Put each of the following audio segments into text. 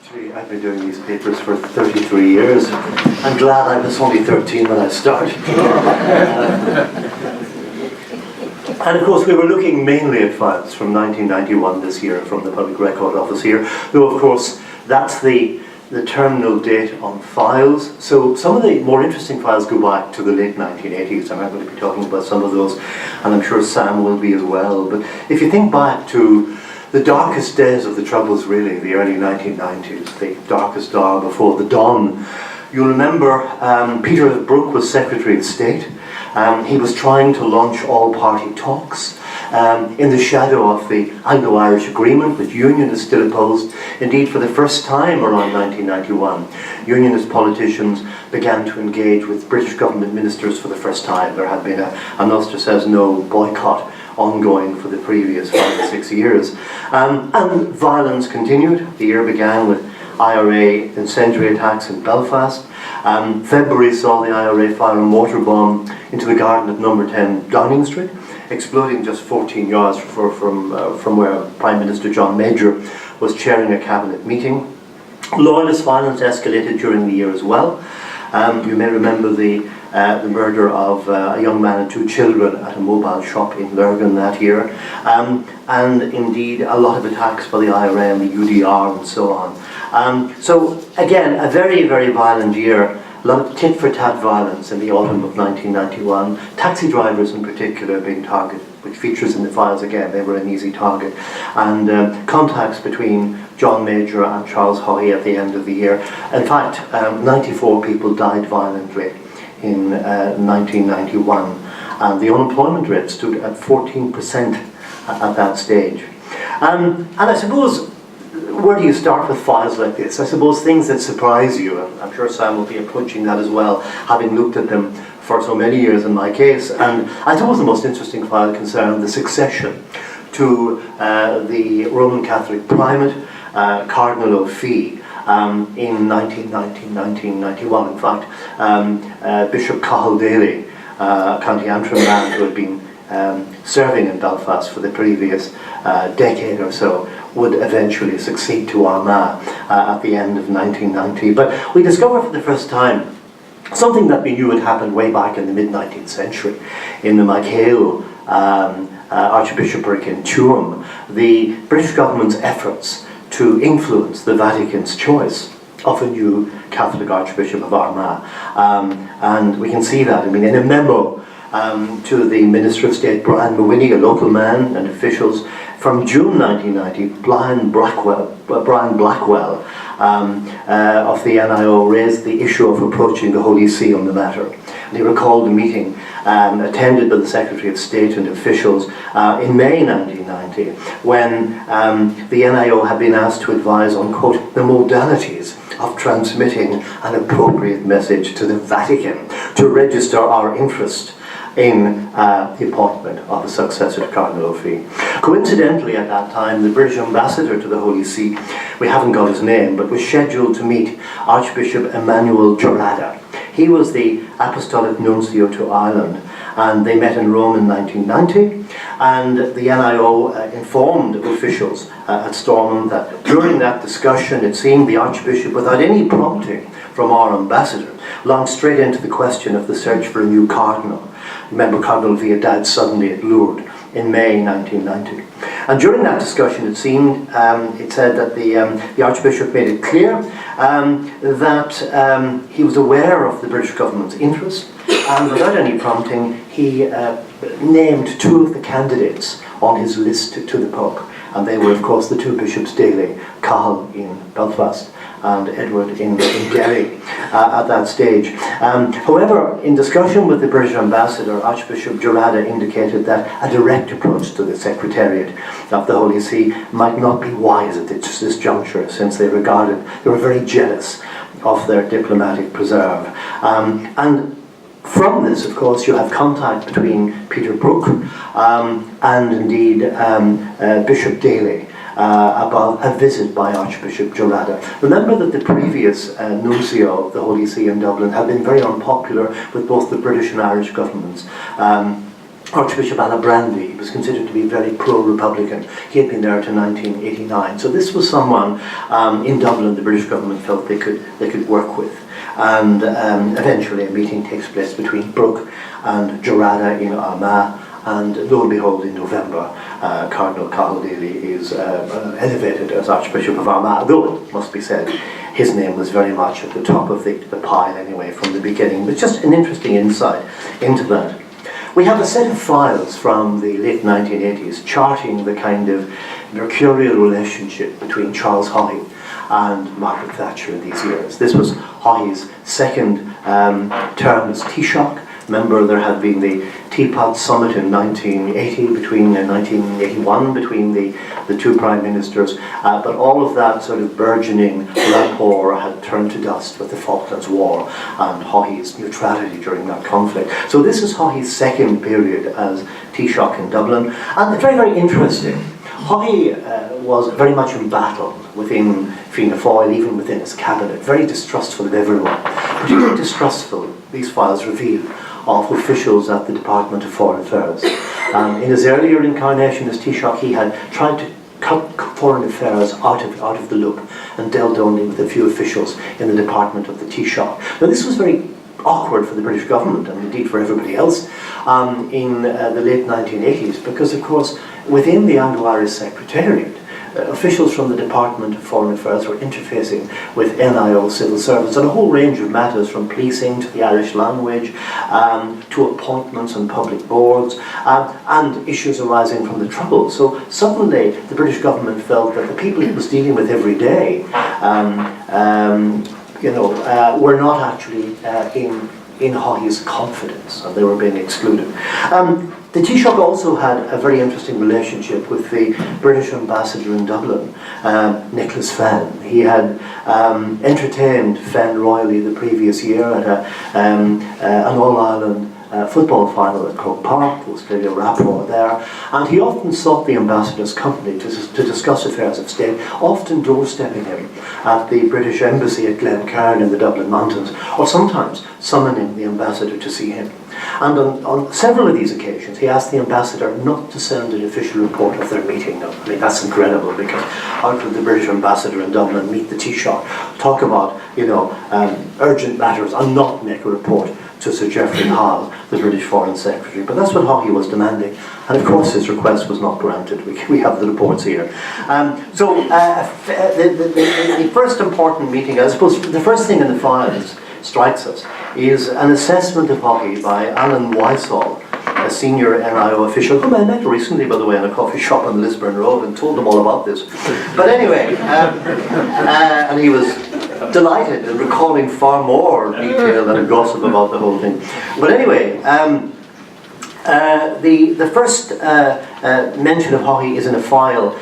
Actually, I've been doing these papers for 33 years. I'm glad I was only 13 when I started. And of course, we were looking mainly at files from 1991 this year from the Public Record Office here, though of course that's the terminal date on files. So some of the more interesting files go back to the late 1980s, and I'm going to be talking about some of those, and I'm sure Sam will be as well. But if you think back to the darkest days of the Troubles, really, the early 1990s, the darkest hour before the dawn, you'll remember Peter Brooke was Secretary of State. He was trying to launch all-party talks in the shadow of the Anglo-Irish Agreement, which Unionists still opposed. Indeed, for the first time around 1991, Unionist politicians began to engage with British government ministers for the first time. There had been an Ulster Says No boycott ongoing for the previous 5 or 6 years. And violence continued. The year began with IRA incendiary attacks in Belfast. February saw the IRA fire a mortar bomb into the garden at number 10 Downing Street, exploding just 14 yards from where Prime Minister John Major was chairing a cabinet meeting. Loyalist violence escalated during the year as well. You may remember the murder of a young man and 2 children at a mobile shop in Lurgan that year, and indeed a lot of attacks by the IRA and the UDR and so on. So again, a very, very violent year. A lot of tit-for-tat violence in the autumn of 1991. Taxi drivers in particular being targeted, which features in the files again. They were an easy target. And contacts between John Major and Charles Haughey at the end of the year. In fact, 94 people died violently in 1991. And the unemployment rate stood at 14% at that stage. And I suppose, where do you start with files like this? I suppose things that surprise you, and I'm sure Sam will be approaching that as well, having looked at them for so many years in my case. And I suppose the most interesting file concerned the succession to the Roman Catholic primate, Cardinal O'Fee, in 1991. In fact, Bishop Cathal Daly, County Antrim man who had been serving in Belfast for the previous decade or so, would eventually succeed to Armagh at the end of 1990. But we discovered for the first time something that we knew had happened way back in the mid-19th century in the McHale Archbishopric in Tuam, the British government's efforts to influence the Vatican's choice of a new Catholic Archbishop of Armagh. And we can see that, I mean, in a memo to the Minister of State Brian Mawhinney, a local man, and officials from June 1990, Brian Blackwell of the NIO raised the issue of approaching the Holy See on the matter. And he recalled the meeting attended by the Secretary of State and officials in May 1990, when the NIO had been asked to advise on, quote, the modalities of transmitting an appropriate message to the Vatican to register our interest in the appointment of a successor to Cardinal O'Fee. Coincidentally, at that time, the British ambassador to the Holy See, we haven't got his name, but was scheduled to meet Archbishop Emmanuel Gerada. He was the Apostolic Nuncio to Ireland, and they met in Rome in 1990, and the NIO informed officials at Stormont that during that discussion it seemed the Archbishop, without any prompting from our ambassador, launched straight into the question of the search for a new cardinal. Remember, Cardinal O'Fee had died suddenly at Lourdes in May 1990. And during that discussion, it seemed, it said that the Archbishop made it clear that he was aware of the British government's interest, and without any prompting, he named 2 of the candidates on his list to the Pope. And they were, of course, the 2 bishops Daly, Cathal in Belfast and Edward in Derry at that stage. However, in discussion with the British ambassador, Archbishop Gerada indicated that a direct approach to the Secretariat of the Holy See might not be wise at this juncture, since they were very jealous of their diplomatic preserve. And from this, of course, you have contact between Peter Brooke and indeed Bishop Daly about a visit by Archbishop Gerada. Remember that the previous nuncio of the Holy See in Dublin had been very unpopular with both the British and Irish governments. Archbishop Alibrandi was considered to be very pro-Republican. He had been there to 1989. So this was someone in Dublin the British government felt they could work with. And eventually a meeting takes place between Brooke and Gerada in Armagh, and lo and behold, in November, Cardinal Cathal Daly is elevated as Archbishop of Armagh, though it must be said his name was very much at the top of the pile anyway from the beginning. But just an interesting insight into that. We have a set of files from the late 1980s charting the kind of mercurial relationship between Charles Haughey and Margaret Thatcher in these years. This was Haughey's second term as Taoiseach. Remember, there had been the Teapot Summit in 1981 between the two prime ministers, but all of that sort of burgeoning rapport had turned to dust with the Falklands War and Haughey's neutrality during that conflict. So this is Haughey's second period as Taoiseach in Dublin, and very, very interesting. Haughey was very much embattled within Fianna Fáil, even within his cabinet, very distrustful of everyone, particularly distrustful, these files reveal, of officials at the Department of Foreign Affairs. In his earlier incarnation as Taoiseach, he had tried to cut foreign affairs out of the loop and dealt only with a few officials in the department of the Taoiseach. Now this was very awkward for the British government and indeed for everybody else in the late 1980s, because of course within the Anglo-Irish Secretariat, officials from the Department of Foreign Affairs were interfacing with NIO civil servants on a whole range of matters, from policing to the Irish language, to appointments on public boards, and issues arising from the Troubles. So suddenly the British government felt that the people it was dealing with every day were not actually in Haughey's confidence, and they were being excluded. The Taoiseach also had a very interesting relationship with the British ambassador in Dublin, Nicholas Fenn. He had entertained Fenn royally the previous year at an All-Ireland football final at Croke Park. There was clearly a rapport there, and he often sought the ambassador's company to discuss affairs of state, often doorstepping him at the British embassy at Glencairn in the Dublin Mountains, or sometimes summoning the ambassador to see him. And on several of these occasions, he asked the ambassador not to send an official report of their meeting. Now, I mean, that's incredible, because how could the British ambassador in Dublin meet the Taoiseach, talk about, urgent matters, and not make a report to Sir Geoffrey Hall, the British Foreign Secretary? But that's what Haughey was demanding, and of course his request was not granted. We have the reports here. The first important meeting, I suppose, the first thing in the files strikes us is an assessment of Haughey by Alan Wysall, a senior NIO official, whom I met recently, by the way, in a coffee shop on Lisburn Road, and told them all about this. But anyway, and he was delighted and recalling far more detail than a gossip about the whole thing. But anyway, the first mention of Haughey is in a file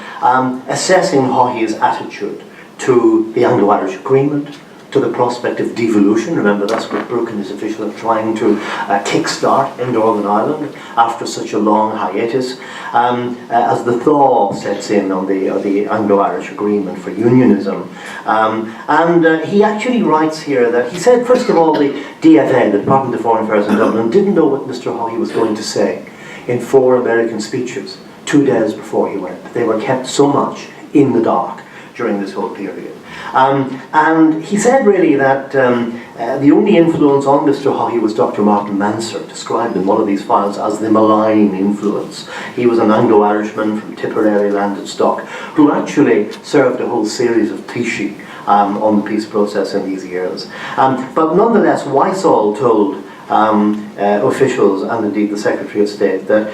assessing Haughey's attitude to the Anglo-Irish Agreement, to the prospect of devolution. Remember, that's what Brooke and his official are trying to kickstart in Northern Ireland after such a long hiatus, as the thaw sets in on the Anglo-Irish Agreement for unionism. And he actually writes here that he said, first of all, the DFA, the Department of Foreign Affairs in Dublin, didn't know what Mr. Haughey was going to say in 4 American speeches 2 days before he went. They were kept so much in the dark during this whole period. And he said really that the only influence on Mr. Haughey was Dr. Martin Manser, described in one of these files as the malign influence. He was an Anglo-Irishman from Tipperary landed stock who actually served a whole series of Taoiseach on the peace process in these years. But nonetheless, Wysall told officials and indeed the Secretary of State that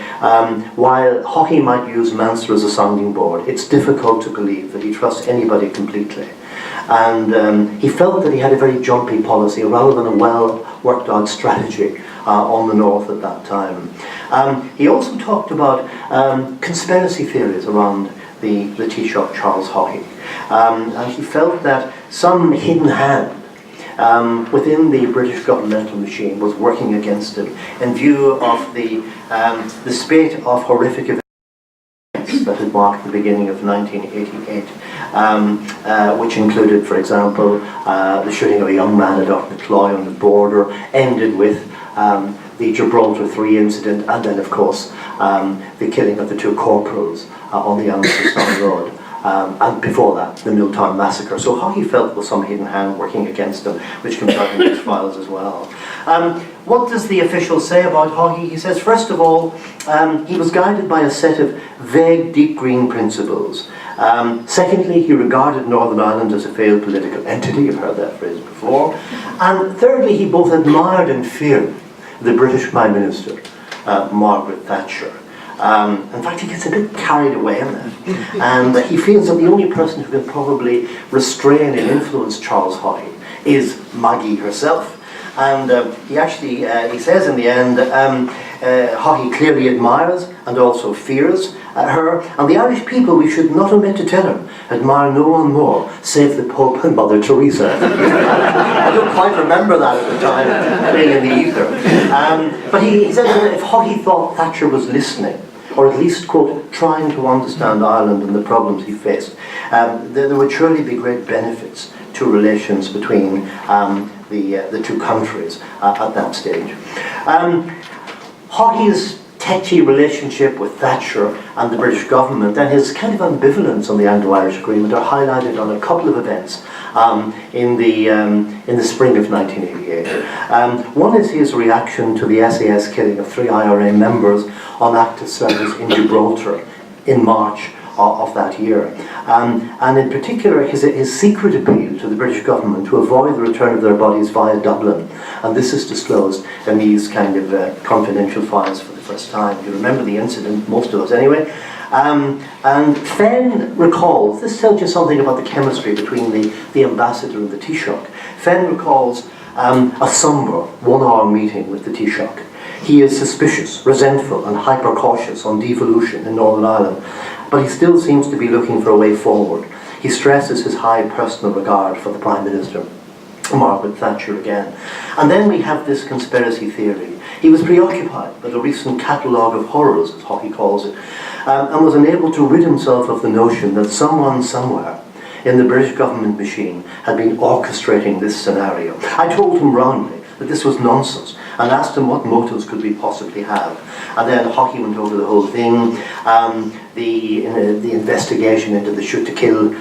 while Haughey might use Manser as a sounding board, it's difficult to believe that he trusts anybody completely. And he felt that he had a very jumpy policy rather than a well worked out strategy on the north at that time. He also talked about conspiracy theories around the Taoiseach Charles Haughey, and he felt that some hidden hand within the British governmental machine was working against him in view of the spate of horrific events that had marked the beginning of 1988, which included, for example, the shooting of a young man at Knocknacloy on the border, ended with the Gibraltar 3 incident, and then of course the killing of the 2 corporals on the Amsterdam Road. And before that, the Milltown Massacre. So Haughey felt there was some hidden hand working against him, which comes out in these files as well. What does the official say about Haughey? He says, first of all, he was guided by a set of vague, deep green principles. Secondly, he regarded Northern Ireland as a failed political entity. You've heard that phrase before. And thirdly, he both admired and feared the British Prime Minister, Margaret Thatcher. In fact, he gets a bit carried away in that. And he feels that the only person who can probably restrain and influence Charles Haughey is Maggie herself. And he says in the end, Haughey clearly admires and also fears her. And the Irish people, we should not omit to tell him, admire no one more save the Pope and Mother Teresa. I don't quite remember that at the time, being in the ether. But he said that if Haughey thought Thatcher was listening, or at least, quote, trying to understand Ireland and the problems he faced, there would surely be great benefits to relations between the 2 countries at that stage. Haughey's tetchy relationship with Thatcher and the British government and his kind of ambivalence on the Anglo-Irish Agreement are highlighted on a couple of events in the spring of 1988. One is his reaction to the SAS killing of 3 IRA members on active service in Gibraltar in March of that year. And in particular, his secret appeal to the British government to avoid the return of their bodies via Dublin. And this is disclosed in these kind of confidential files for the first time. You remember the incident, most of us anyway. And Fenn recalls, this tells you something about the chemistry between the ambassador and the Taoiseach. Fenn recalls a sombre 1-hour meeting with the Taoiseach. He is suspicious, resentful and hyper-cautious on devolution in Northern Ireland, but he still seems to be looking for a way forward. He stresses his high personal regard for the Prime Minister, Margaret Thatcher again. And then we have this conspiracy theory. He was preoccupied by the recent catalogue of horrors, as Haughey calls it, and was unable to rid himself of the notion that someone somewhere in the British government machine had been orchestrating this scenario. I told him roundly that this was nonsense and asked him what motives could we possibly have. And then Haughey went over the whole thing, the investigation into the shoot-to-kill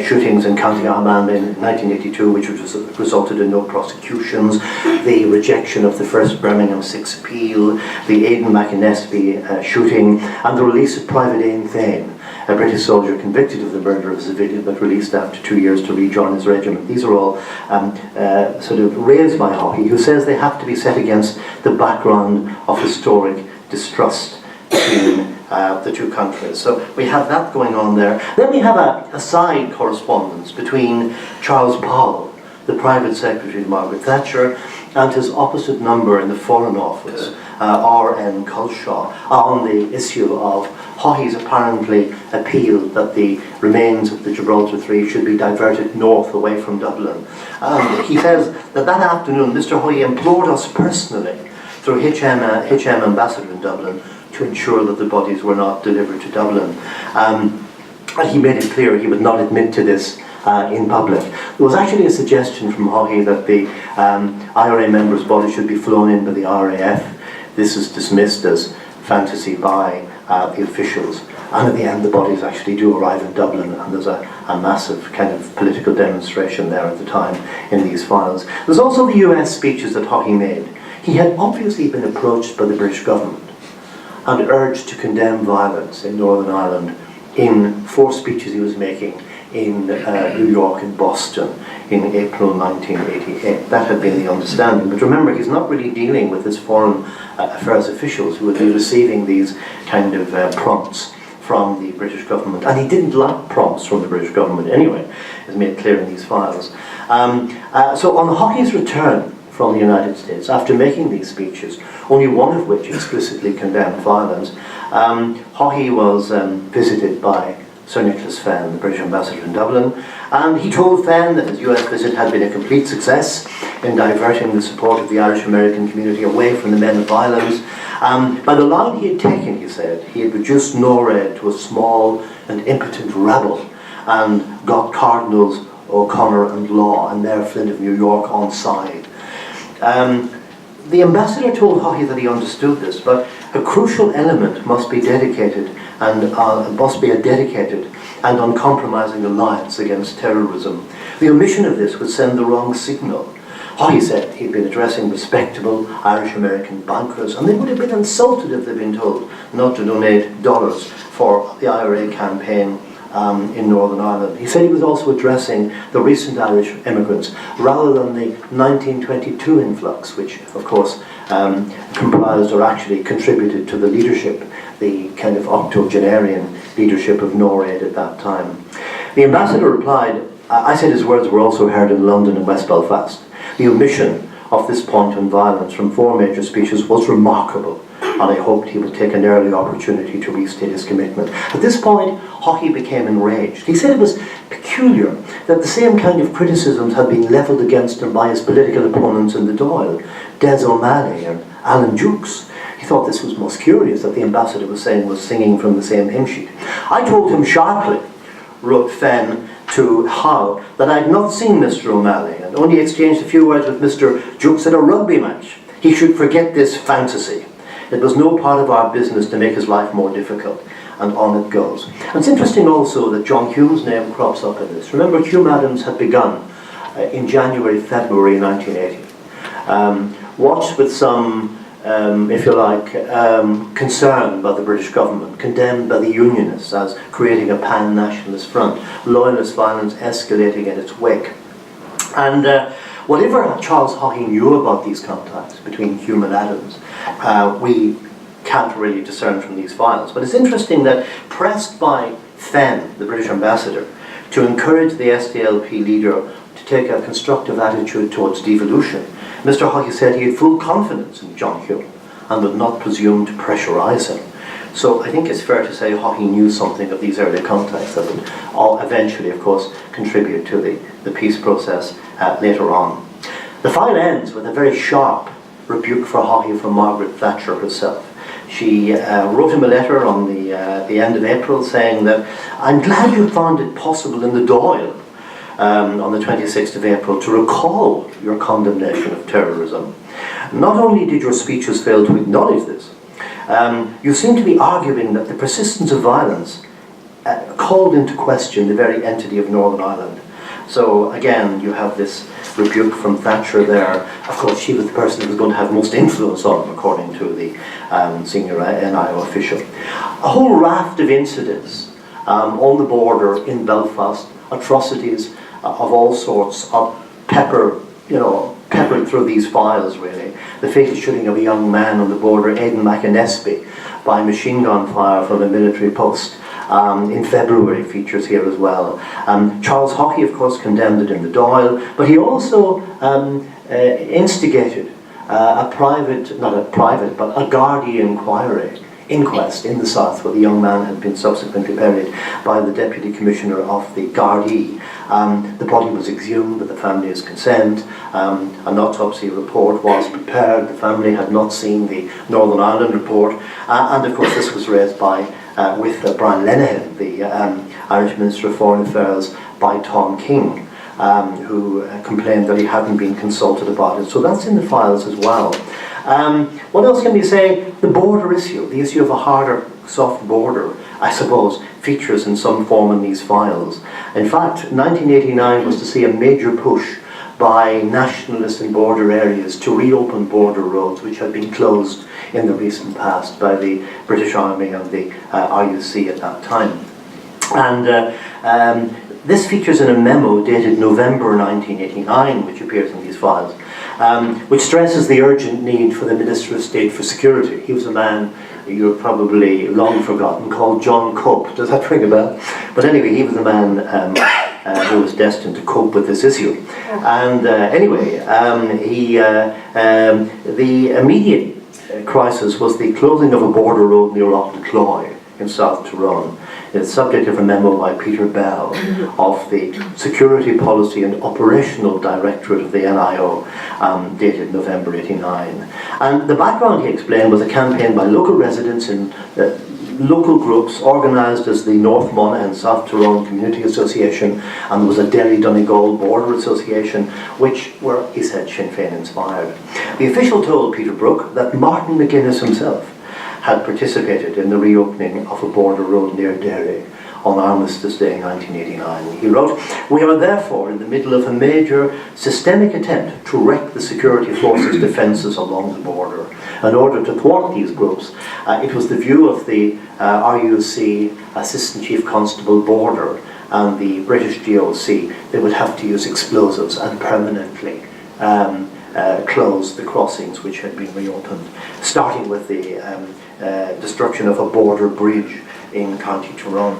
shootings in County Armagh in 1982, which resulted in no prosecutions, the rejection of the first Birmingham 6 appeal, the Aidan McInnesby shooting, and the release of Private Eamon Phoenix, a British soldier convicted of the murder of a civilian but released after 2 years to rejoin his regiment. These are all sort of raised by Haughey, who says they have to be set against the background of historic distrust between the 2 countries. So we have that going on there. Then we have a side correspondence between Charles Powell, the private secretary of Margaret Thatcher, and his opposite number in the Foreign Office, R.N. Culshaw, on the issue of Haughey's apparently appeal that the remains of the Gibraltar 3 should be diverted north away from Dublin. He says that afternoon Mr. Haughey implored us personally through HM ambassador in Dublin to ensure that the bodies were not delivered to Dublin. And he made it clear he would not admit to this in public. There was actually a suggestion from Haughey that the IRA members' bodies should be flown in by the RAF. This is dismissed as fantasy by the officials, and at the end the bodies actually do arrive in Dublin, and there's a massive kind of political demonstration there at the time in these files. There's also the US speeches that Haughey made. He had obviously been approached by the British government and urged to condemn violence in Northern Ireland in 4 speeches he was making in New York and Boston in April 1988. That had been the understanding. But remember, he's not really dealing with his foreign affairs officials who would be receiving these kind of prompts from the British government. And he didn't like prompts from the British government anyway, as made clear in these files. So on Haughey's return from the United States, after making these speeches, only one of which explicitly condemned violence, Haughey was visited by Sir Nicholas Fenn, the British ambassador in Dublin, and he told Fenn that his US visit had been a complete success in diverting the support of the Irish-American community away from the men of violence. By the line he had taken, he said, he had reduced NORAD to a small and impotent rabble and got Cardinals O'Connor and Law and Mayor Flynn of New York on side. The ambassador told Hockey that he understood this, but a crucial element must be dedicated and must be a dedicated and uncompromising alliance against terrorism. The omission of this would send the wrong signal. Hockey said he'd been addressing respectable Irish-American bankers, and they would have been insulted if they'd been told not to donate dollars for the IRA campaign in Northern Ireland. He said he was also addressing the recent Irish immigrants rather than the 1922 influx, which of course comprised or actually contributed to the leadership, the kind of octogenarian leadership of NORAID at that time. The ambassador replied, I said his words were also heard in London and West Belfast. The omission of this point on violence from 4 major speeches was remarkable, and I hoped he would take an early opportunity to restate his commitment. At this point, Hockey became enraged. He said it was peculiar that the same kind of criticisms had been levelled against him by his political opponents in the Dáil, Des O'Malley and Alan Dukes. He thought this was most curious, that the ambassador was saying was singing from the same hymn sheet. I told him sharply, wrote Fenn to Howe, that I had not seen Mr. O'Malley and only exchanged a few words with Mr. Dukes at a rugby match. He should forget this fantasy. It was no part of our business to make his life more difficult, and on it goes. And it's interesting also that John Hume's name crops up in this. Remember, Hume Adams had begun in January, February 1980. Watched with some, if you like, concern by the British government, condemned by the Unionists as creating a pan-nationalist front, loyalist violence escalating in its wake. And whatever Charles Hockey knew about these contacts between Hume and Adams, we can't really discern from these files. But it's interesting that, pressed by Fenn, the British ambassador, to encourage the SDLP leader to take a constructive attitude towards devolution, Mr. Hockey said he had full confidence in John Hume and would not presume to pressurise him. So I think it's fair to say Hockey knew something of these early contacts that would all eventually, of course, contribute to the peace process later on. The file ends with a very sharp rebuke for Hockey from Margaret Thatcher herself. She wrote him a letter on the end of April saying that, I'm glad you found it possible in the Dáil on the 26th of April to recall your condemnation of terrorism. Not only did your speeches fail to acknowledge this, you seem to be arguing that the persistence of violence called into question the very entity of Northern Ireland. So again, you have this rebuke from Thatcher there. Of course, she was the person who was going to have most influence on him, according to the senior NIO official. A whole raft of incidents on the border in Belfast, atrocities of all sorts, peppered through these files, really. The fatal shooting of a young man on the border, Aidan McAnespie, by machine gun fire from a military post in February, features here as well. Charles Hockey, of course, condemned it in the Dáil, but he also instigated a Gardaí inquest in the south, where the young man had been subsequently buried by the Deputy Commissioner of the Gardaí. The body was exhumed with the family's consent. An autopsy report was prepared. The family had not seen the Northern Ireland report. And of course this was raised with Brian Lenihan, the Irish Minister of Foreign Affairs, by Tom King, who complained that he hadn't been consulted about it. So that's in the files as well. What else can we say? The border issue, the issue of a harder, soft border, I suppose, features in some form in these files. In fact, 1989 was to see a major push by nationalists in border areas to reopen border roads which had been closed in the recent past by the British Army and the RUC at that time. And this features in a memo dated November 1989, which appears in these files, which stresses the urgent need for the Minister of State for Security. He was a man you've probably long forgotten, called John Cope. Does that ring a bell? But anyway, he was the man who was destined to cope with this issue. And the immediate crisis was the closing of a border road near Loughnacloy in South Tyrone. It's subject of a memo by Peter Bell of the Security Policy and Operational Directorate of the NIO, dated November '89. And the background, he explained, was a campaign by local residents in local groups organised as the North Monaghan South Tyrone Community Association, and there was a Derry Donegal Border Association, which were, he said, Sinn Féin inspired. The official told Peter Brook that Martin McGuinness himself had participated in the reopening of a border road near Derry on Armistice Day 1989. He wrote, "We are therefore in the middle of a major systemic attempt to wreck the security forces' defences along the border. In order to thwart these groups, it was the view of the RUC Assistant Chief Constable Border and the British GOC they would have to use explosives and permanently close the crossings which had been reopened, starting with the destruction of a border bridge in County Tyrone."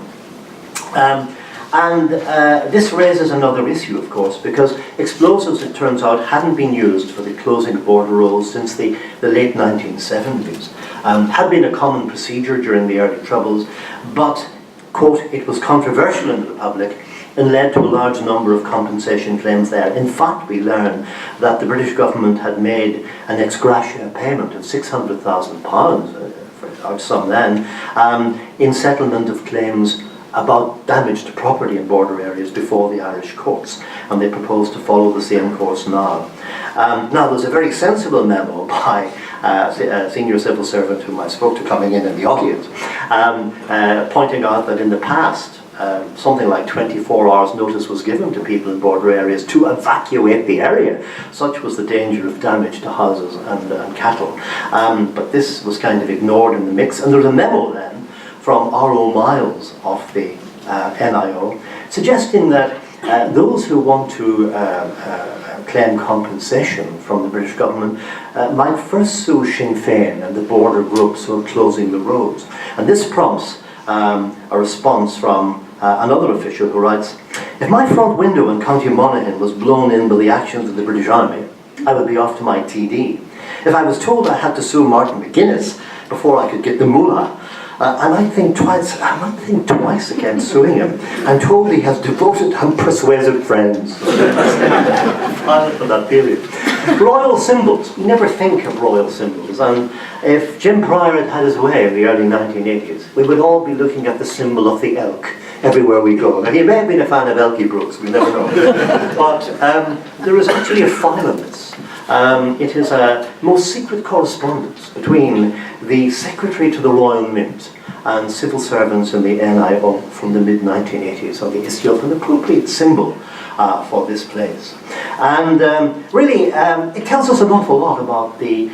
This raises another issue, of course, because explosives, it turns out, hadn't been used for the closing of border roads since the late 1970s. Had been a common procedure during the early Troubles, but, quote, "it was controversial in the public and led to a large number of compensation claims there. In fact, we learn that the British government had made an ex gratia payment of £600,000, for a large sum then, in settlement of claims about damage to property in border areas before the Irish courts, and they propose to follow the same course now. Now, there's a very sensible memo by a senior civil servant whom I spoke to coming in the audience, pointing out that in the past, something like 24 hours notice was given to people in border areas to evacuate the area. Such was the danger of damage to houses and cattle. But this was kind of ignored in the mix, and there was a memo then from R.O. Miles of the NIO, suggesting that those who want to claim compensation from the British government might first sue Sinn Féin and the border groups who are closing the roads. And this prompts a response from another official who writes, "If my front window in County Monaghan was blown in by the actions of the British Army, I would be off to my TD. If I was told I had to sue Martin McGuinness before I could get the moolah, I might think twice against suing him. I'm told he has devoted and persuasive friends." For that period. Royal symbols. We never think of royal symbols. And if Jim Pryor had had his way in the early 1980s, we would all be looking at the symbol of the elk everywhere we go. Now, he may have been a fan of Elkie Brooks, we never know. But there is actually a file of this. It is a most secret correspondence between the Secretary to the Royal Mint and civil servants in the NIO from the mid-1980s on the issue of an appropriate symbol for this place. And really, it tells us an awful lot about the,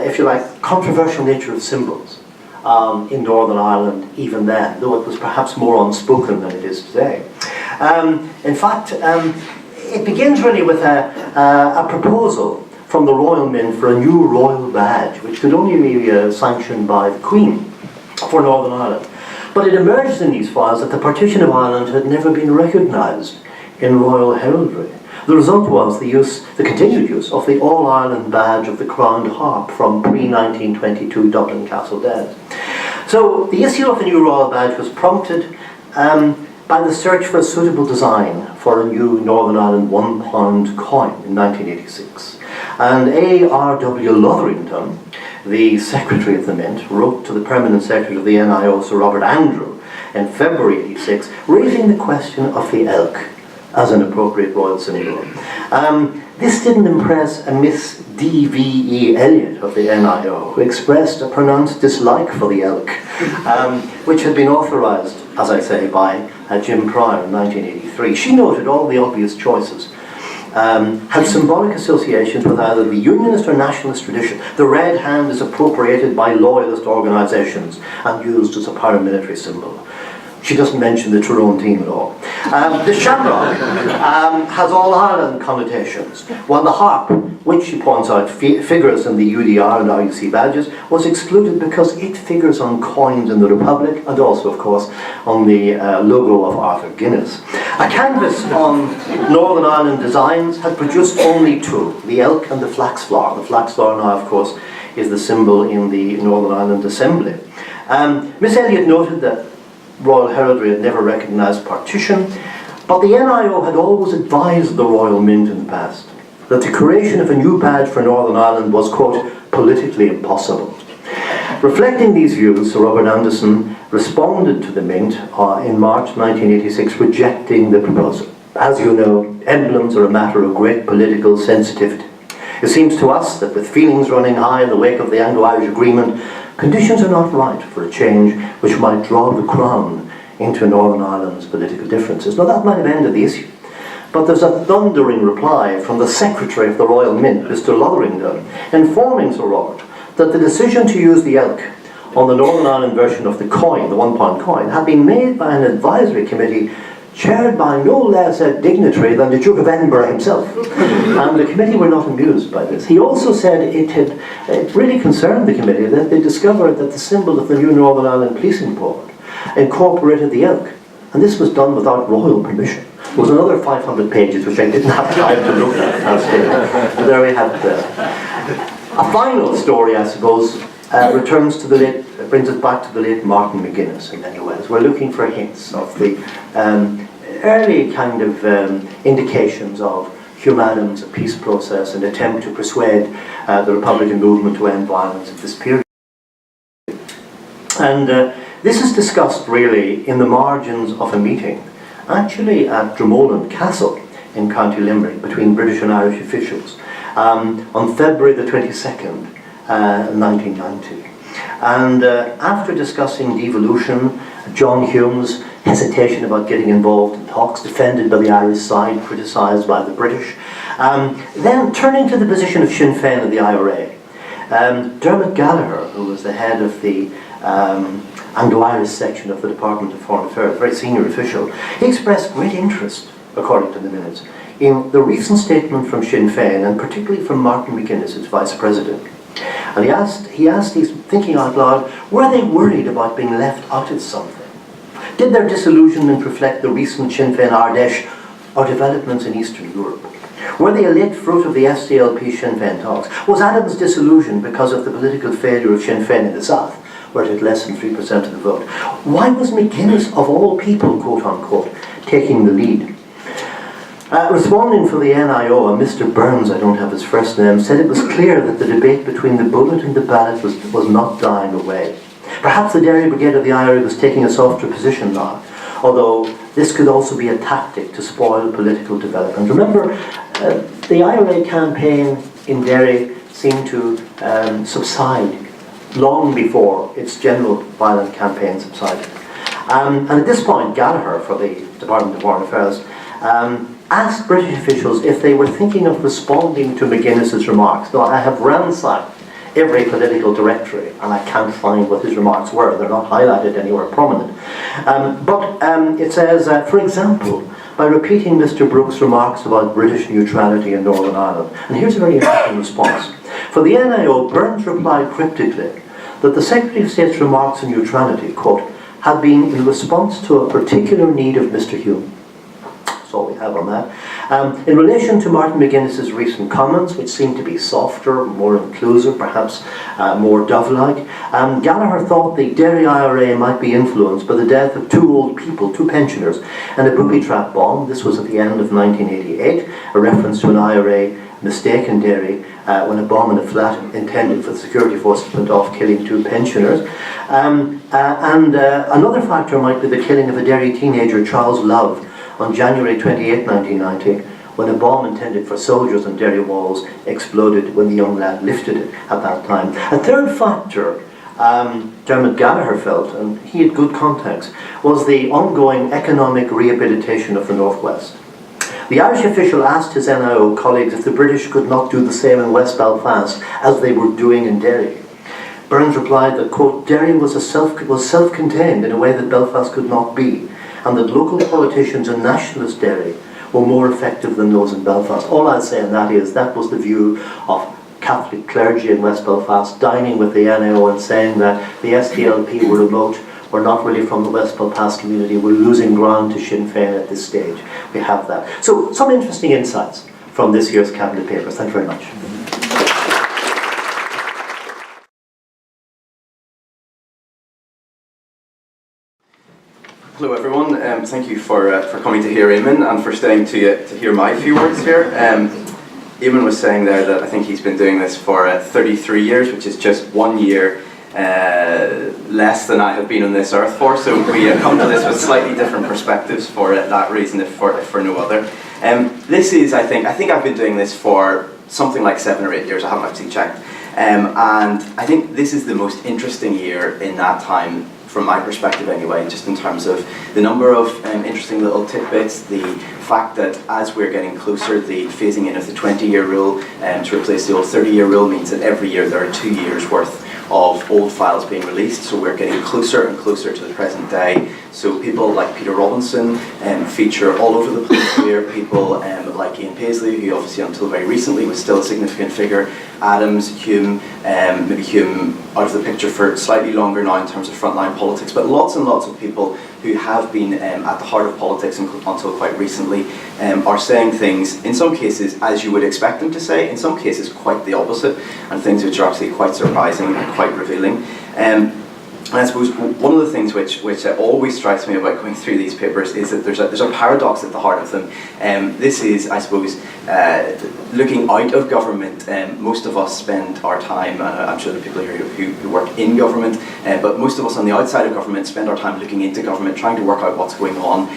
if you like, controversial nature of symbols in Northern Ireland even then, though it was perhaps more unspoken than it is today. In fact, it begins really with a proposal from the Royal Mint for a new royal badge, which could only be sanctioned by the Queen for Northern Ireland. But it emerged in these files that the partition of Ireland had never been recognised in royal heraldry. The result was the continued use of the All-Ireland badge of the Crowned Harp from pre-1922 Dublin Castle Dead. So the issue of a new royal badge was prompted by the search for a suitable design for a new Northern Ireland £1 coin in 1986. And A.R.W. Lotherington, the Secretary of the Mint, wrote to the Permanent Secretary of the NIO, Sir Robert Andrew, in February '86, raising the question of the elk as an appropriate royal symbol. This didn't impress a Miss D.V.E. Elliott of the NIO, who expressed a pronounced dislike for the elk, which had been authorised, as I say, by Jim Pryor in 1983. She noted all the obvious choices had symbolic associations with either the Unionist or Nationalist tradition. The red hand is appropriated by loyalist organisations and used as a paramilitary symbol. She doesn't mention the Tyrone team at all. The shamrock has all Ireland connotations, while the harp, which she points out figures in the UDR and RUC badges, was excluded because it figures on coins in the Republic and also, of course, on the logo of Arthur Guinness. A canvas on Northern Ireland designs had produced only two, the elk and the flax flower. The flax flower now, of course, is the symbol in the Northern Ireland Assembly. Miss Elliott noted that Royal Heraldry had never recognised partition, but the NIO had always advised the Royal Mint in the past that the creation of a new badge for Northern Ireland was, quote, politically impossible. Reflecting these views, Sir Robert Anderson responded to the Mint in March 1986, rejecting the proposal. As you know, emblems are a matter of great political sensitivity. It seems to us that with feelings running high in the wake of the Anglo-Irish Agreement, conditions are not right for a change which might draw the Crown into Northern Ireland's political differences. Now that might have ended the issue, but there's a thundering reply from the Secretary of the Royal Mint, Mr. Lotherington, informing Sir Robert that the decision to use the elk on the Northern Ireland version of the coin, the £1 coin, had been made by an advisory committee chaired by no less a dignitary than the Duke of Edinburgh himself. And the committee were not amused by this. He also said it really concerned the committee that they discovered that the symbol of the new Northern Ireland Policing Board incorporated the elk. And this was done without royal permission. There was another 500 pages which I didn't have time to look at. But there we have it. A final story, I suppose, brings us back to the late Martin McGuinness in many ways. We're looking for hints of the early kind of indications of Hugh Adams' peace process and attempt to persuade the Republican movement to end violence at this period. And this is discussed really in the margins of a meeting, actually at Dromoland Castle in County Limerick, between British and Irish officials on February the 22nd, 1990. And after discussing devolution, John Hume's hesitation about getting involved in talks, defended by the Irish side, criticised by the British, then turning to the position of Sinn Féin and the IRA, Dermot Gallagher, who was the head of the Anglo-Irish section of the Department of Foreign Affairs, a very senior official, he expressed great interest, according to the minutes, in the recent statement from Sinn Féin, and particularly from Martin McGuinness, its Vice President. And he's thinking out loud, were they worried about being left out of something? Did their disillusionment reflect the recent Sinn Féin Ardèche or developments in Eastern Europe? Were they a late fruit of the SDLP Sinn Féin talks? Was Adams' disillusion because of the political failure of Sinn Féin in the South, where it had less than 3% of the vote? Why was McGuinness, of all people, quote unquote, taking the lead? Responding for the NIO, Mr. Burns, I don't have his first name, said it was clear that the debate between the bullet and the ballot was not dying away. Perhaps the Derry Brigade of the IRA was taking a softer position now, although this could also be a tactic to spoil political development. Remember, the IRA campaign in Derry seemed to subside long before its general violent campaign subsided. And at this point, Gallagher, for the Department of Foreign Affairs, asked British officials if they were thinking of responding to McGuinness's remarks. Now, I have ransacked every political directory, and I can't find what his remarks were. They're not highlighted anywhere prominent. But it says, for example, by repeating Mr. Brooks' remarks about British neutrality in Northern Ireland. And here's a very interesting response. For the NIO, Burns replied cryptically that the Secretary of State's remarks on neutrality, quote, had been in response to a particular need of Mr. Hume. That's all we have on that. In relation to Martin McGuinness's recent comments, which seemed to be softer, more inclusive, perhaps more dove-like, Gallagher thought the Derry IRA might be influenced by the death of two old people, two pensioners, and a booby-trap bomb. This was at the end of 1988, a reference to an IRA mistake in Derry when a bomb in a flat intended for the security forces went off, killing two pensioners. Another factor might be the killing of a Derry teenager, Charles Love, on January 28, 1990, when a bomb intended for soldiers on Derry walls exploded when the young lad lifted it at that time. A third factor Dermot Gallagher felt, and he had good context, was the ongoing economic rehabilitation of the Northwest. The Irish official asked his NIO colleagues if the British could not do the same in West Belfast as they were doing in Derry. Burns replied that, quote, Derry was self-contained in a way that Belfast could not be, and that local politicians in nationalist Derry were more effective than those in Belfast. All I'll say on that is that was the view of Catholic clergy in West Belfast, dining with the NIO and saying that the SDLP were remote, were not really from the West Belfast community, were losing ground to Sinn Féin at this stage. We have that. So some interesting insights from this year's Cabinet Papers. Thank you very much. Hello everyone, thank you for coming to hear Eamon and for staying to hear my few words here. Eamon was saying there that I think he's been doing this for 33 years, which is just 1 year less than I have been on this earth for, so we come to this with slightly different perspectives for that reason, if for no other. This is, I think I've been doing this for something like 7 or 8 years, I haven't actually checked, and I think this is the most interesting year in that time, from my perspective anyway, just in terms of the number of interesting little tidbits, the fact that as we're getting closer, the phasing in of the 20-year rule to replace the old 30-year rule means that every year there are 2 years worth of old files being released, so we're getting closer and closer to the present day. So people like Peter Robinson feature all over the place here, people like Ian Paisley, who obviously until very recently was still a significant figure, Adams, Hume, maybe Hume out of the picture for slightly longer now in terms of frontline politics, but lots and lots of people who have been at the heart of politics until quite recently are saying things, in some cases as you would expect them to say, in some cases quite the opposite, and things which are actually quite surprising and quite revealing. And I suppose one of the things which always strikes me about going through these papers is that there's a paradox at the heart of them. This is, I suppose, looking out of government. Most of us spend our time, and I'm sure there are people here who work in government, but most of us on the outside of government spend our time looking into government, trying to work out what's going on,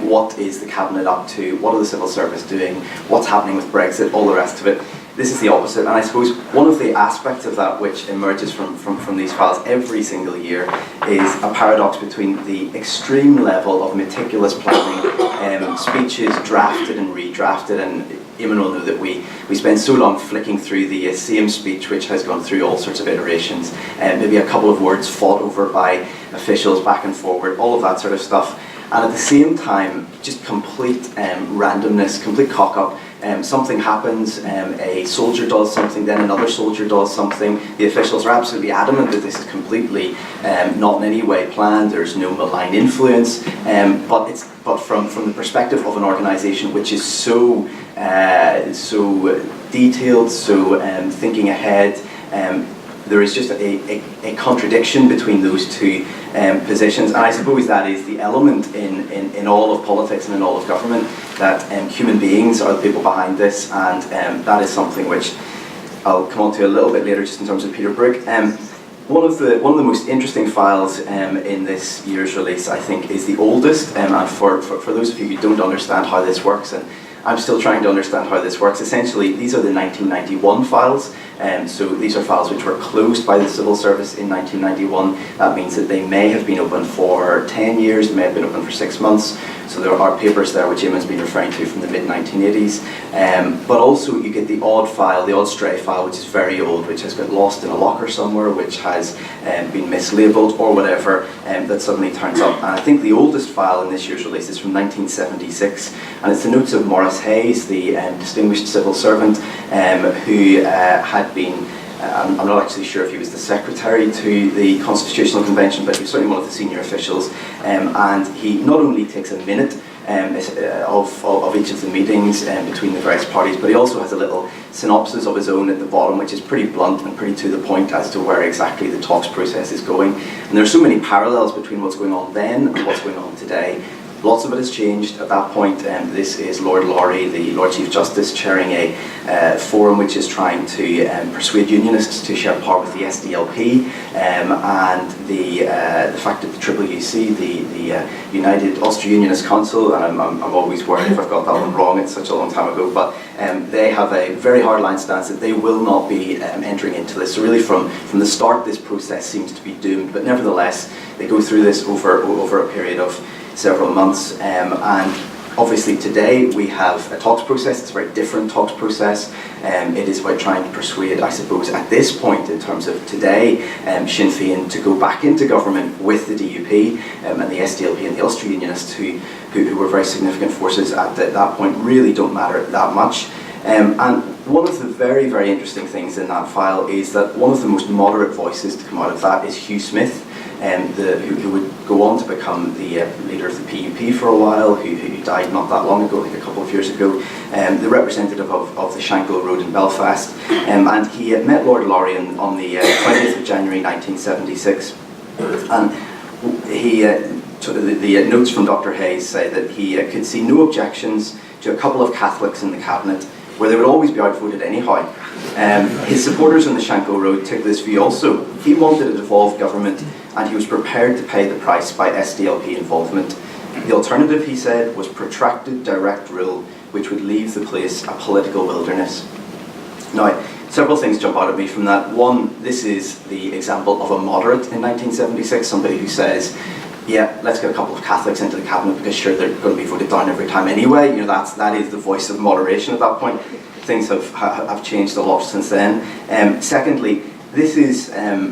what is the cabinet up to, what are the civil service doing, what's happening with Brexit, all the rest of it. This is the opposite, and I suppose one of the aspects of that which emerges from these files every single year is a paradox between the extreme level of meticulous planning, speeches drafted and redrafted, and Eamon will know that we spend so long flicking through the same speech which has gone through all sorts of iterations, maybe a couple of words fought over by officials back and forward, all of that sort of stuff, and at the same time just complete randomness, complete cock-up. Something happens, a soldier does something, then another soldier does something. The officials are absolutely adamant that this is completely not in any way planned, there's no malign influence, but from the perspective of an organisation which is so detailed, so thinking ahead, there is just a contradiction between those two positions, and I suppose that is the element in all of politics and in all of government, that human beings are the people behind this, and that is something which I'll come on to a little bit later just in terms of Peter Brook. One of the most interesting files in this year's release, I think, is the oldest, and for those of you who don't understand how this works, and I'm still trying to understand how this works. Essentially, these are the 1991 files, so these are files which were closed by the civil service in 1991. That means that they may have been open for 10 years, they may have been open for 6 months, so there are papers there which Eamon's been referring to from the mid-1980s. But also you get the odd file, the odd stray file, which is very old, which has got lost in a locker somewhere, which has been mislabeled or whatever, that suddenly turns up. And I think the oldest file in this year's release is from 1976, and it's the notes of Maurice Hayes, the distinguished civil servant who had been, I'm not actually sure if he was the secretary to the Constitutional Convention, but he was certainly one of the senior officials, and he not only takes a minute of each of the meetings between the various parties, but he also has a little synopsis of his own at the bottom, which is pretty blunt and pretty to the point as to where exactly the talks process is going. And there are so many parallels between what's going on then and what's going on today. Lots of it has changed at that point. This is Lord Laurie, the Lord Chief Justice, chairing a forum which is trying to persuade unionists to share part with the SDLP, and the fact that the UUC, the United Austro-Unionist Council, and I'm always worried if I've got that one wrong, it's such a long time ago, but they have a very hard-line stance that they will not be entering into this. So really from the start this process seems to be doomed, but nevertheless they go through this over a period of several months, and obviously today we have a talks process. It's a very different talks process. It is about trying to persuade, I suppose, at this point in terms of today, Sinn Féin to go back into government with the DUP and the SDLP and the Austro-Unionists who were very significant forces at that point really don't matter that much. And one of the very, very interesting things in that file is that one of the most moderate voices to come out of that is Hugh Smith, who would go on to become the leader of the PUP for a while, who died not that long ago, I think a couple of years ago, the representative of the Shankill Road in Belfast, and he met Lord Laurie on the 20th of January 1976, and he, the notes from Dr. Hayes say that he could see no objections to a couple of Catholics in the cabinet, where they would always be outvoted anyhow. His supporters on the Shankill Road took this view also, He wanted a devolved government, and he was prepared to pay the price by SDLP involvement. The alternative, he said, was protracted direct rule, which would leave the place a political wilderness. Now, several things jump out at me from that. One, this is the example of a moderate in 1976, somebody who says, yeah, let's get a couple of Catholics into the cabinet because sure, they're going to be voted down every time anyway. You know, that is the voice of moderation at that point. Things have changed a lot since then. Secondly, this is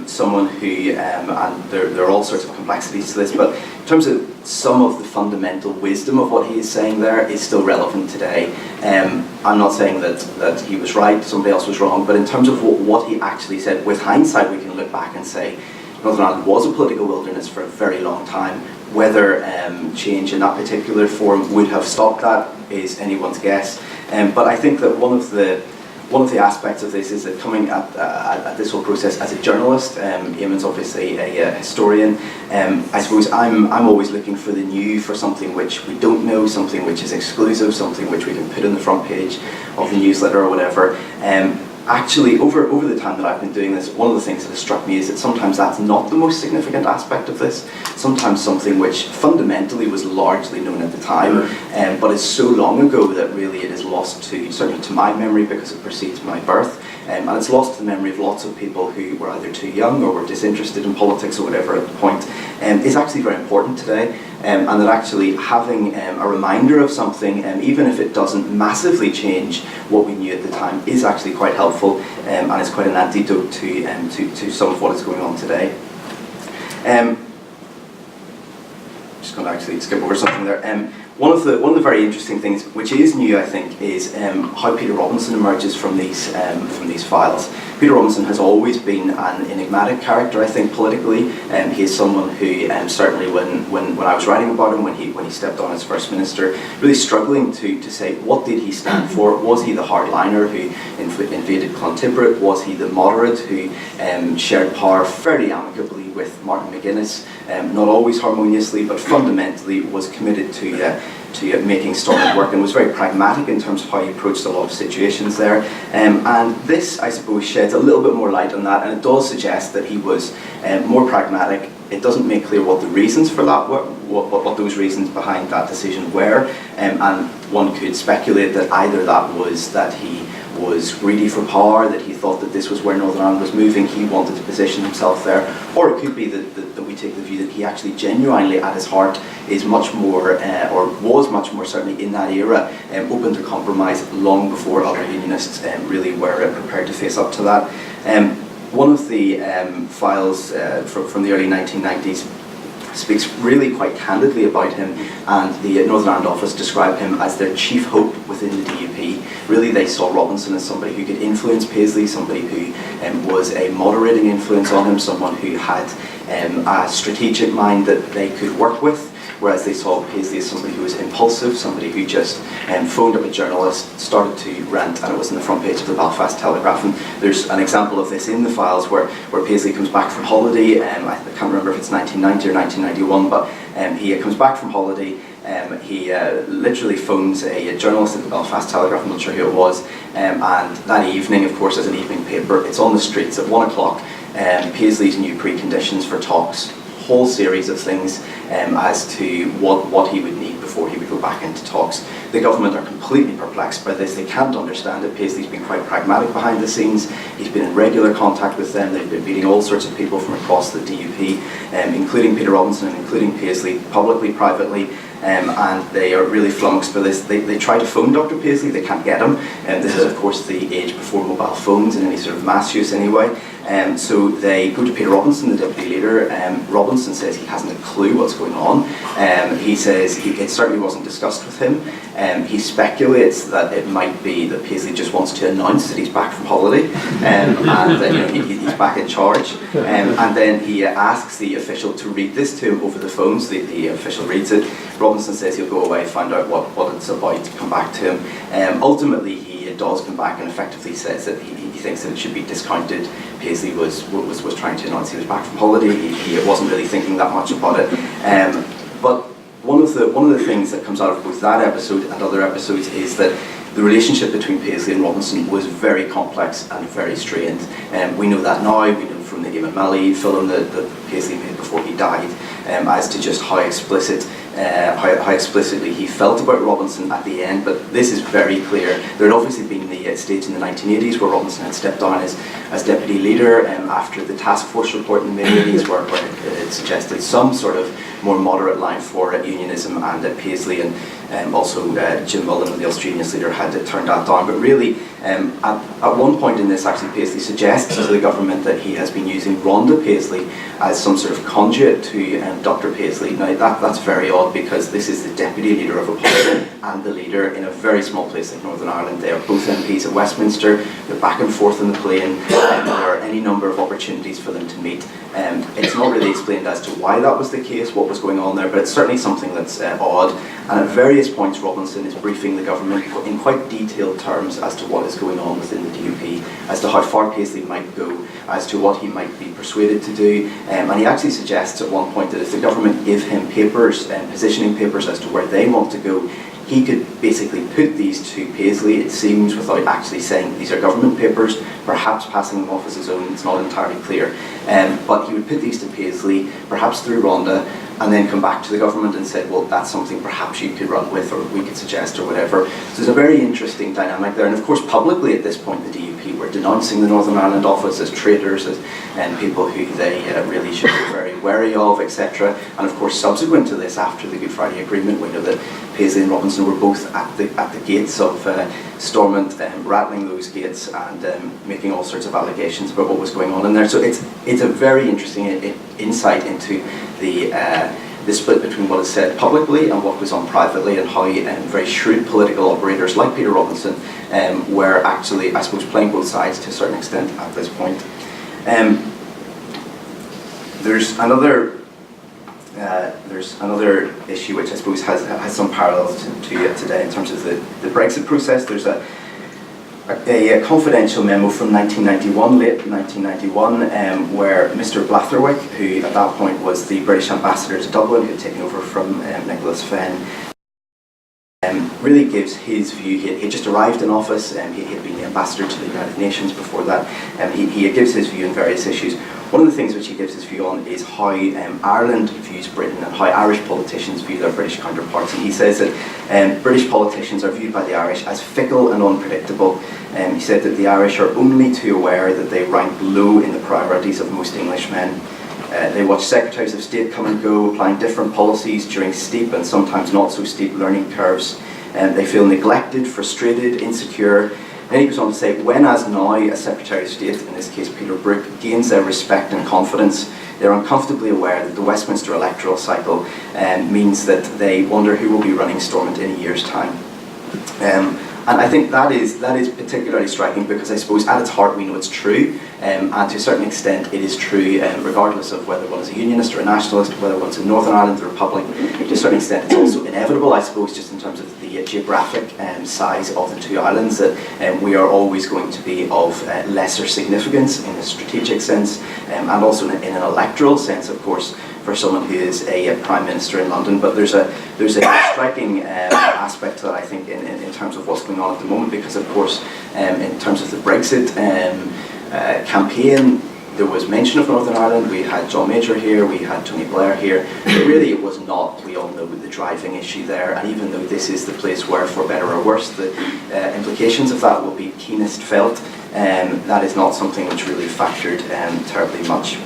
someone who, and there are all sorts of complexities to this, but in terms of some of the fundamental wisdom of what he is saying there is still relevant today. I'm not saying that he was right, somebody else was wrong, but in terms of what he actually said, with hindsight we can look back and say Northern Ireland was a political wilderness for a very long time. Whether change in that particular form would have stopped that is anyone's guess. But I think that one of the aspects of this is that coming at this whole process as a journalist, Eamon's obviously a historian. I suppose I'm always looking for the new, for something which we don't know, something which is exclusive, something which we can put on the front page of the newsletter or whatever. Actually, over the time that I've been doing this, one of the things that has struck me is that sometimes that's not the most significant aspect of this. Sometimes something which fundamentally was largely known at the time, but is so long ago that really it is lost to, certainly to my memory because it precedes my birth, and it's lost to the memory of lots of people who were either too young or were disinterested in politics or whatever at the point, is actually very important today. And that actually having a reminder of something, even if it doesn't massively change what we knew at the time, is actually quite helpful, and it's quite an antidote to some of what is going on today. Just going to actually skip over something there. One of the very interesting things, which is new, I think, is how Peter Robinson emerges from these files. Peter Robinson has always been an enigmatic character, I think, politically. He is someone who, certainly when I was writing about him, when he stepped on as First Minister, really struggling to say what did he stand for. Was he the hardliner who invaded Clontibret? Was he the moderate who shared power fairly amicably with Martin McGuinness? Not always harmoniously, but fundamentally was committed to making Stormont work and was very pragmatic in terms of how he approached a lot of situations there. And this, I suppose, sheds a little bit more light on that, and it does suggest that he was more pragmatic. It doesn't make clear what the reasons for that were, what those reasons behind that decision were, and one could speculate that either that was that he was greedy for power, that he thought that this was where Northern Ireland was moving, he wanted to position himself there, or it could be that we take the view that he actually genuinely at his heart is much more, or was much more certainly in that era, open to compromise long before other unionists really were prepared to face up to that. One of the files from the early 1990s speaks really quite candidly about him, and the Northern Ireland office described him as their chief hope within the DUP. Really, they saw Robinson as somebody who could influence Paisley, somebody who was a moderating influence on him, someone who had a strategic mind that they could work with, whereas they saw Paisley as somebody who was impulsive, somebody who just phoned up a journalist, started to rant, and it was on the front page of the Belfast Telegraph. And there's an example of this in the files where Paisley comes back from holiday. I can't remember if it's 1990 or 1991, but he comes back from holiday. He literally phones a journalist at the Belfast Telegraph, I'm not sure who it was, and that evening, of course, as an evening paper, it's on the streets at 1 o'clock, Paisley's new preconditions for talks, whole series of things as to what he would need before he would go back into talks. The government are completely perplexed by this. They can't understand it. Paisley's been quite pragmatic behind the snes. He's been in regular contact with them. They've been meeting all sorts of people from across the DUP, including Peter Robinson and including Paisley, publicly, privately. And they are really flummoxed by this. They try to phone Dr. Paisley, they can't get him. This is, of course, the age before mobile phones in any sort of mass use anyway. So they go to Peter Robinson, the deputy leader. Robinson says he hasn't a clue what's going on. He says it certainly wasn't discussed with him. He speculates that it might be that Paisley just wants to announce that he's back from holiday, and that he's back in charge. And then he asks the official to read this to him over the phone. So the official reads it. Robinson says he'll go away, find out what it's about, come back to him. Ultimately, he does come back and effectively says that he thinks that it should be discounted. Paisley was trying to announce he was back from holiday. He wasn't really thinking that much about it. But one of the things that comes out of both that episode and other episodes is that the relationship between Paisley and Robinson was very complex and very strained. We know that now. We know from the Eamon Malley film that Paisley made before he died, as to just how explicitly he felt about Robinson at the end. But this is very clear. There had obviously been the stage in the 1980s where Robinson had stepped down as deputy leader after the task force report in the mid-80s, where it suggested some sort of more moderate line for unionism, and Paisley and also Jim Mullen, the Australians leader, had turned that down. But really, at one point in this, actually, Paisley suggests to the government that he has been using Rhonda Paisley as some sort of conduit to Dr. Paisley. Now, that's very odd, because this is the deputy leader of a party and the leader in a very small place like Northern Ireland. They are both MPs at Westminster. They're back and forth in the plane. There are any number of opportunities for them to meet. It's not really explained as to why that was the case, what was going on there, but it's certainly something that's odd. And at various points, Robinson is briefing the government in quite detailed terms as to what is going on within the DUP, as to how far Paisley might go, as to what he might be persuaded to do. And he actually suggests at one point that if the government give him papers, positioning papers as to where they want to go, he could basically put these to Paisley, it seems, without actually saying these are government papers, perhaps passing them off as his own. It's not entirely clear. But he would put these to Paisley, perhaps through Rhonda, and then come back to the government and say, well, that's something perhaps you could run with, or we could suggest, or whatever. So there's a very interesting dynamic there. And of course, publicly at this point, the DUP were denouncing the Northern Ireland office as traitors, as people who they really should be very wary of, etc. And of course, subsequent to this, after the Good Friday Agreement, we know that Paisley and Robinson were both at the gates of Stormont, rattling those gates and making all sorts of allegations about what was going on in there. So it's a very interesting insight into the split between what is said publicly and what goes on privately, and how very shrewd political operators like Peter Robinson were actually, I suppose, playing both sides to a certain extent at this point. There's another issue which I suppose has some parallels to today in terms of the Brexit process. There's a confidential memo from 1991, late 1991, where Mr. Blatherwick, who at that point was the British ambassador to Dublin, who had taken over from Nicholas Fenn, really gives his view. He had just arrived in office, he had been the ambassador to the United Nations before that. He gives his view on various issues. One of the things which he gives his view on is how Ireland views Britain and how Irish politicians view their British counterparts. And he says that British politicians are viewed by the Irish as fickle and unpredictable. He said that the Irish are only too aware that they rank low in the priorities of most Englishmen. They watch secretaries of state come and go, applying different policies during steep and sometimes not so steep learning curves. They feel neglected, frustrated, insecure. Then he goes on to say, when as now a Secretary of State, in this case Peter Brooke, gains their respect and confidence, they're uncomfortably aware that the Westminster electoral cycle means that they wonder who will be running Stormont in a year's time. And I think that is particularly striking, because I suppose at its heart we know it's true, and to a certain extent it is true, regardless of whether one is a unionist or a nationalist, whether one's in Northern Ireland or Republic. To a certain extent it's also inevitable, I suppose, just in terms of the geographic size of the two islands, that we are always going to be of lesser significance in a strategic sense, and also in an electoral sense, of course, for someone who is a Prime Minister in London. But there's a striking aspect to that, I think, in terms of what's going on at the moment, because of course in terms of the Brexit campaign, there was mention of Northern Ireland. We had John Major here, we had Tony Blair here, but really it was not, we all know, the driving issue there. And even though this is the place where, for better or worse, the implications of that will be keenest felt, that is not something which really factored terribly much.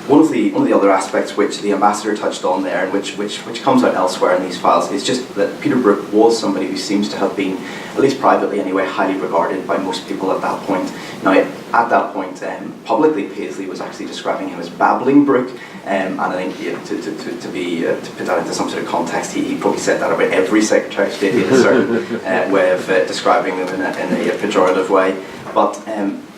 One of the other aspects which the ambassador touched on there, and which comes out elsewhere in these files, is just that Peter Brooke was somebody who seems to have been, at least privately anyway, highly regarded by most people at that point. Now, at that point, publicly, Paisley was actually describing him as Babbling Brooke, and I think to put that into some sort of context, he probably said that about every Secretary of State in a certain way of describing them in a pejorative way. But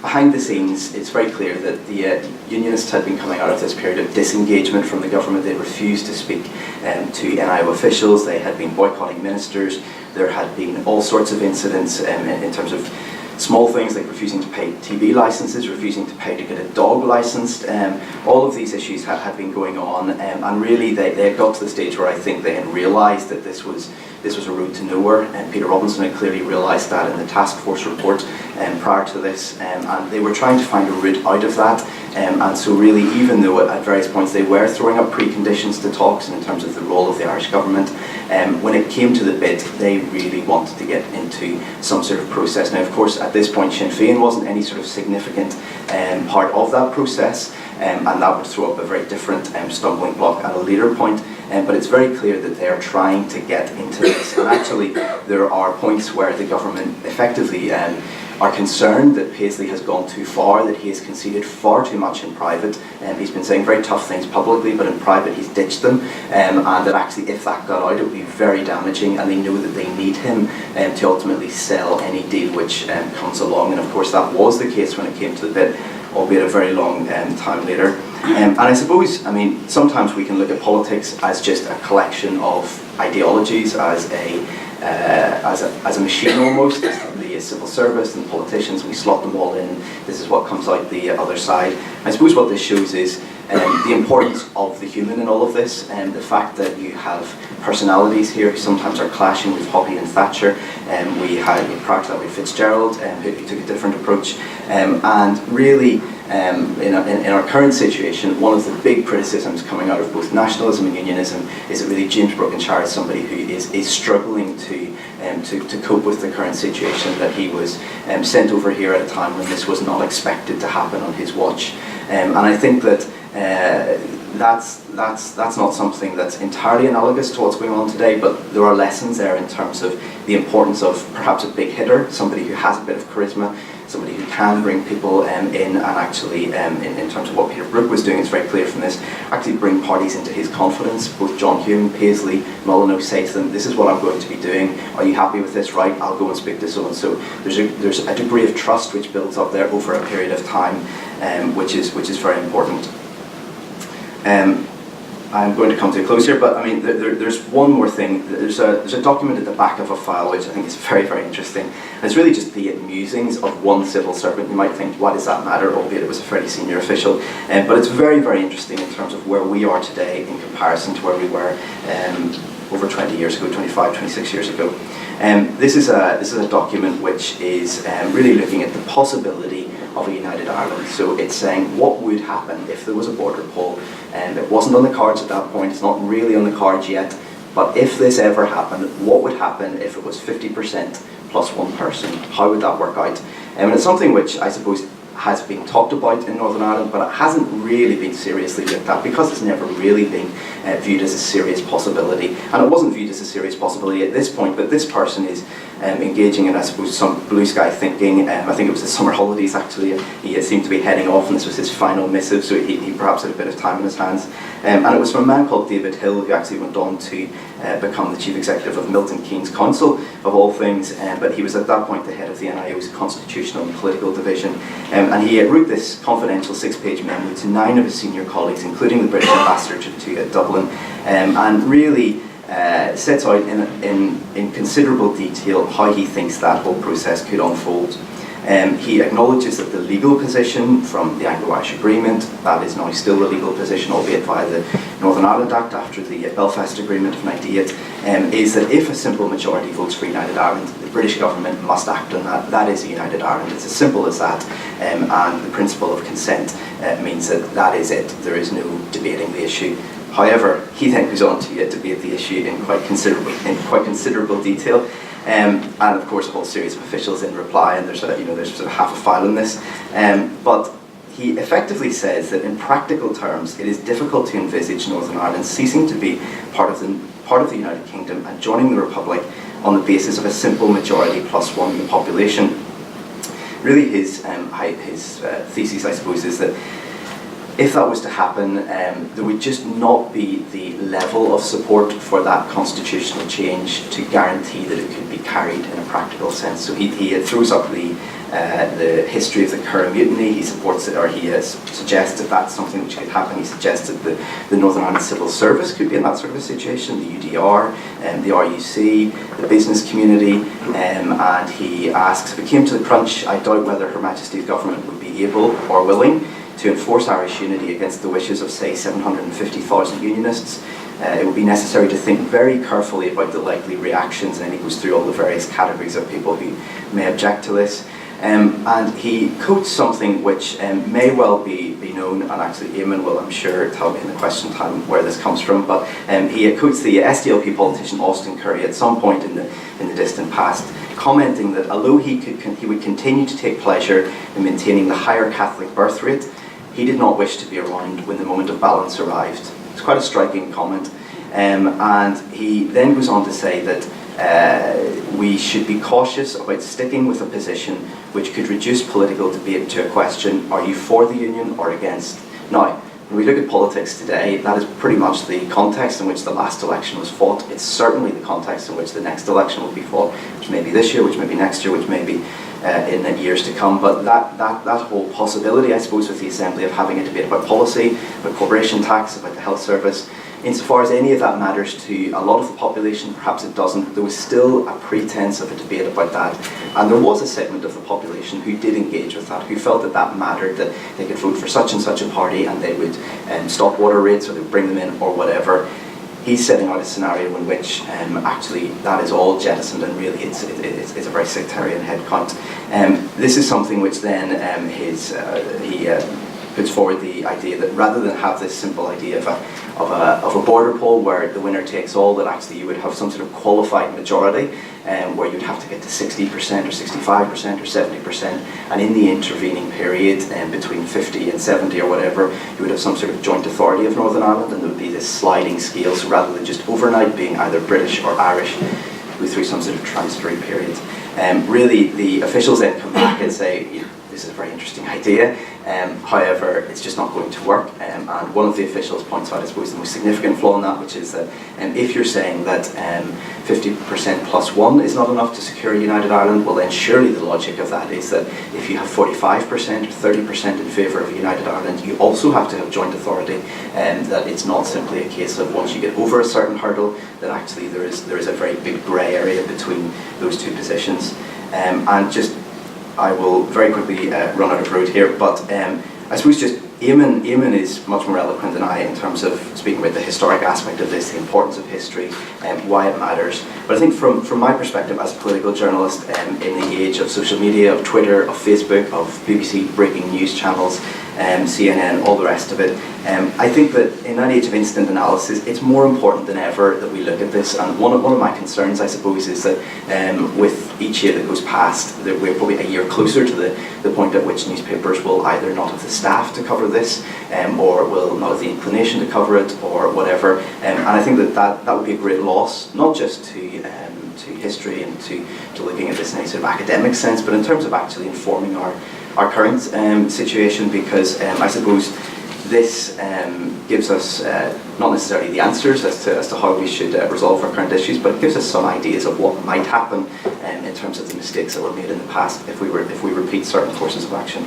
behind the scenes, it's very clear that the Unionists had been coming out of this period of disengagement from the government. They refused to speak to NIO officials. They had been boycotting ministers. There had been all sorts of incidents in terms of small things like refusing to pay TV licenses, refusing to pay to get a dog licensed. All of these issues had been going on, and really they had got to the stage where I think they had realised that this was a road to nowhere, and Peter Robinson had clearly realised that in the task force report. prior to this, and they were trying to find a route out of that. And so really, even though at various points they were throwing up preconditions to talks in terms of the role of the Irish government, when it came to the bit, they really wanted to get into some sort of process. Now, of course, at this point, Sinn Féin wasn't any sort of significant part of that process, and that would throw up a very different stumbling block at a later point. But it's very clear that they're trying to get into this. And actually, there are points where the government effectively are concerned that Paisley has gone too far, that he has conceded far too much in private. He's been saying very tough things publicly, but in private he's ditched them. And that actually, if that got out, it would be very damaging, and they know that they need him to ultimately sell any deal which comes along. And of course that was the case when it came to the bit, albeit a very long time later. And I suppose, I mean, sometimes we can look at politics as just a collection of ideologies, as a machine almost. The civil service and politicians, we slot them all in. This is what comes out the other side. I suppose what this shows is the importance of the human in all of this, and the fact that you have personalities here who sometimes are clashing with Hoppy and Thatcher. We had, prior to that, we had Fitzgerald, who took a different approach. And really, in our current situation, one of the big criticisms coming out of both nationalism and unionism is that really James Brokenshire is somebody who is struggling to cope with the current situation, that he was sent over here at a time when this was not expected to happen on his watch. And I think that that's not something that's entirely analogous to what's going on today, but there are lessons there in terms of the importance of perhaps a big hitter, somebody who has a bit of charisma, somebody who can bring people in, and actually, in terms of what Peter Brooke was doing, it's very clear from this, actually bring parties into his confidence. Both John Hume, Paisley, Molyneux say to them, this is what I'm going to be doing, are you happy with this? Right, I'll go and speak to so and so. There's a degree of trust which builds up there over a period of time, which is very important. I'm going to come to a close here, but I mean, there's one more thing. There's a document at the back of a file which I think is very, very interesting. And it's really just the musings of one civil servant. You might think, why does that matter, albeit it was a fairly senior official. But it's very, very interesting in terms of where we are today in comparison to where we were over 20 years ago, 25, 26 years ago. This is a document which is really looking at the possibility of a united Ireland. So it's saying what would happen if there was a border poll, and it wasn't on the cards at that point, it's not really on the cards yet, but if this ever happened, what would happen if it was 50% plus one person? How would that work out? And it's something which I suppose has been talked about in Northern Ireland, but it hasn't really been seriously looked at because it's never really been viewed as a serious possibility. And it wasn't viewed as a serious possibility at this point, but this person is engaging in, I suppose, some blue sky thinking. I think it was the summer holidays actually. He seemed to be heading off, and this was his final missive, so he perhaps had a bit of time in his hands. And it was from a man called David Hill, who actually went on to become the chief executive of Milton Keynes Council, of all things, but he was at that point the head of the NIO's constitutional and political division. And he wrote this confidential 6-page memo to 9 of his senior colleagues, including the British ambassador to Dublin, and really sets out in considerable detail how he thinks that whole process could unfold. He acknowledges that the legal position from the Anglo-Irish Agreement, that is now still the legal position, albeit via the Northern Ireland Act after the Belfast Agreement of '98, is that if a simple majority votes for United Ireland, the British government must act on that. That is a United Ireland. It's as simple as that. And the principle of consent means that that is it. There is no debating the issue. However, he then goes on to debate the issue in quite considerable detail. And of course a whole series of officials in reply, and there's sort of half a file in this. But he effectively says that in practical terms it is difficult to envisage Northern Ireland ceasing to be part of the United Kingdom and joining the Republic on the basis of a simple majority plus one in the population. Really his thesis, I suppose, is that if that was to happen, there would just not be the level of support for that constitutional change to guarantee that it could be carried in a practical sense. So he throws up the history of the Curragh Mutiny. He supports it, or he has suggested that's something which could happen. He suggested the Northern Ireland Civil Service could be in that sort of a situation, the UDR, the RUC, the business community, and he asks, if it came to the crunch, I doubt whether Her Majesty's government would be able or willing to enforce Irish unity against the wishes of, say, 750,000 unionists. It would be necessary to think very carefully about the likely reactions, and he goes through all the various categories of people who may object to this. And he quotes something which may well be known, and actually Eamon will, I'm sure, tell me in the question time where this comes from, but he quotes the SDLP politician Austin Curry at some point in the distant past, commenting that although he would continue to take pleasure in maintaining the higher Catholic birth rate, he did not wish to be around when the moment of balance arrived. It's quite a striking comment. And he then goes on to say that we should be cautious about sticking with a position which could reduce political debate to a question, are you for the union or against? Now, when we look at politics today, that is pretty much the context in which the last election was fought. It's certainly the context in which the next election will be fought, which may be this year, which may be next year, which may be in the years to come. But that whole possibility, I suppose, with the Assembly of having a debate about policy, about corporation tax, about the health service, insofar as any of that matters to a lot of the population, perhaps it doesn't, there was still a pretense of a debate about that. And there was a segment of the population who did engage with that, who felt that that mattered, that they could vote for such and such a party and they would stop water rates or they would bring them in or whatever. He's setting out a scenario in which actually that is all jettisoned and really it's a very sectarian headcount. This is something which then he puts forward the idea that rather than have this simple idea of a border poll where the winner takes all, that actually you would have some sort of qualified majority where you'd have to get to 60% or 65% or 70%, and in the intervening period between 50 and 70 or whatever, you would have some sort of joint authority of Northern Ireland, and there would be this sliding scale, so rather than just overnight being either British or Irish, go through some sort of transitory period. Really, the officials then come back and say, this is a very interesting idea, however, it's just not going to work. And one of the officials points out, I suppose, the most significant flaw in that, which is that if you're saying that 50% plus one is not enough to secure a united Ireland, well then surely the logic of that is that if you have 45% or 30% in favour of a united Ireland, you also have to have joint authority, and that it's not simply a case of once you get over a certain hurdle, that actually there is a very big grey area between those two positions. And just I will very quickly run out of road here, but I suppose just Eamon is much more eloquent than I in terms of speaking about the historic aspect of this, the importance of history, why it matters. But I think from my perspective as a political journalist in the age of social media, of Twitter, of Facebook, of BBC breaking news channels, CNN, all the rest of it, I think that in that age of instant analysis, it's more important than ever that we look at this. And one of my concerns, I suppose, is that with each year that goes past, that we're probably a year closer to the point at which newspapers will either not have the staff to cover this, or will not have the inclination to cover it, or whatever. And I think that would be a great loss, not just to history and to looking at this in a sort of academic sense, but in terms of actually informing our current situation, because I suppose this gives us not necessarily the answers as to how we should resolve our current issues, but it gives us some ideas of what might happen in terms of the mistakes that were made in the past if we repeat certain courses of action.